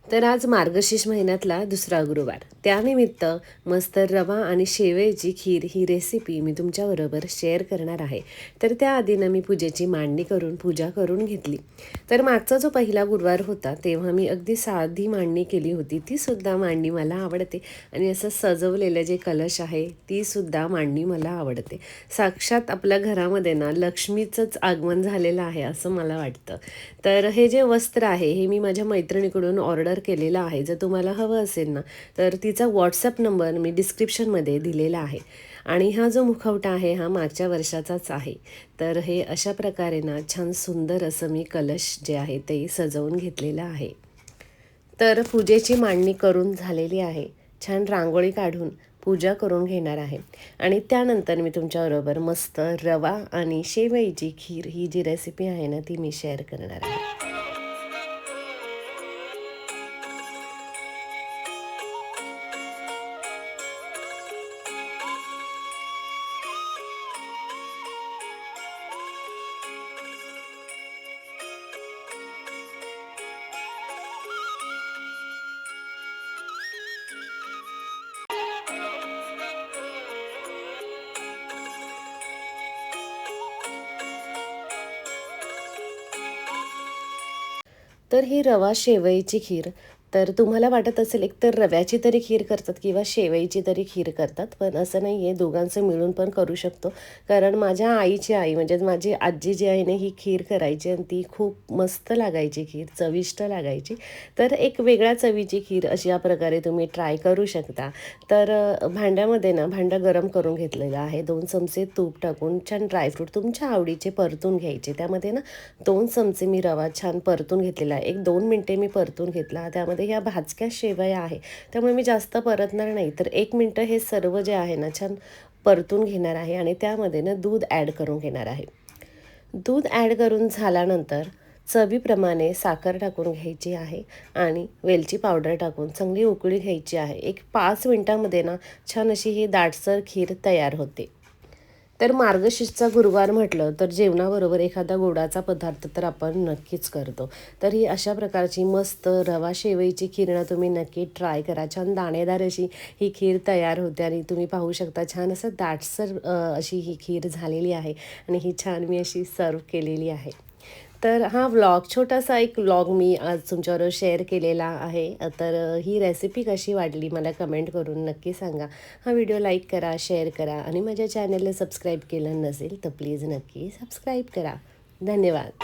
तर आज मार्गशीर्ष महिन्यातला दुसरा गुरुवार, त्यानिमित्त मस्त रवा आणि शेवयाची खीर ही रेसिपी मी तुमच्याबरोबर शेअर करणार आहे. तर त्याआधीनं मी पूजेची मांडणी करून पूजा करून घेतली. तर मागचा जो पहिला गुरुवार होता तेव्हा मी अगदी साधी मांडणी केली होती. तीसुद्धा मांडणी मला आवडते आणि असं सजवलेलं जे कलश आहे तीसुद्धा मांडणी मला आवडते. साक्षात आपल्या घरामध्ये ना लक्ष्मीचंच आगमन झालेलं आहे असं मला वाटतं. तर हे जे वस्त्र आहे हे मी माझ्या मैत्रिणीकडून ऑर्डर केलेलं आहे. जर तुम्हाला हवं असेल ना तर तिचा व्हॉट्सअप नंबर मी डिस्क्रिप्शनमध्ये दिलेला आहे. आणि हा जो मुखवटा आहे हा मागच्या वर्षाचाच आहे. तर हे अशा प्रकारे ना छान सुंदर असं मी कलश जे आहे ते सजवून घेतलेलं आहे. तर पूजेची मांडणी करून झालेली आहे. छान रांगोळी काढून पूजा करून घेणार आहे. आणि त्यानंतर मी तुमच्याबरोबर मस्त रवा आणि शेवयाची खीर ही जी रेसिपी आहे ना ती मी शेअर करणार आहे. तर ही रवा शेवईची खीर, तर तुम्हाला वाटत असेल एक तर रव्याची तरी खीर करतात किंवा शेवईची तरी खीर करतात, पण असं नाही आहे, दोघांचं मिळून पण करू शकतो. कारण माझ्या आईची आई म्हणजे माझी आजी जी आहे ना ही खीर करायची आणि ती खूप मस्त लागायची खीर, चविष्ट लागायची. तर एक वेगळ्या चवीची खीर अशा प्रकारे तुम्ही ट्राय करू शकता. तर भांड्यामध्ये ना भांडं गरम करून घेतलेलं आहे. 2 चमचे तूप टाकून छान ड्रायफ्रूट तुमच्या आवडीचे परतून घ्यायचे. त्यामध्ये ना 2 चमचे मी रवा छान परतून घेतलेला आहे. 1-2 मिनटे मी परतून घेतला. त्यामध्ये ह्या भाजक्या शेवया आहे, त्यामुळे मी जास्त परतणार नाही. तर 1 मिनटं हे सर्व जे आहे ना छान परतून घेणार आहे आणि त्यामध्ये ना दूध ॲड करून घेणार आहे. दूध ॲड करून झाल्यानंतर चवीप्रमाणे साखर टाकून घ्यायची आहे आणि वेलची पावडर टाकून चांगली उकळी घ्यायची आहे. एक 5 मिनटामध्ये ना छान अशी ही दाटसर खीर तयार होते. तर मार्गशीर्षचा गुरुवार म्हटलं तर जेवणाबरोबर एखादा गोडाचा पदार्थ तर आपण नक्कीच करतो. तर ही अशा प्रकारची मस्त रवा शेवईची खीर ना तुम्ही नक्की ट्राय करा. छान दाणेदार अशी ही खीर तयार होते आणि तुम्ही पाहू शकता छान असं दाटसर अशी ही खीर झालेली आहे आणि ही छान मी अशी सर्व केलेली आहे. तर हा व्लॉग छोटासा एक व्लॉग मी आज तुमच्याबरोबर शेअर केलेला आहे. तर ही रेसिपी कशी वाटली मला कमेंट करून नक्की सांगा. हा व्हिडिओ लाईक करा, शेअर करा आणि माझ्या चॅनलला सबस्क्राईब केलं नसेल तर प्लीज नक्की सबस्क्राईब करा. धन्यवाद.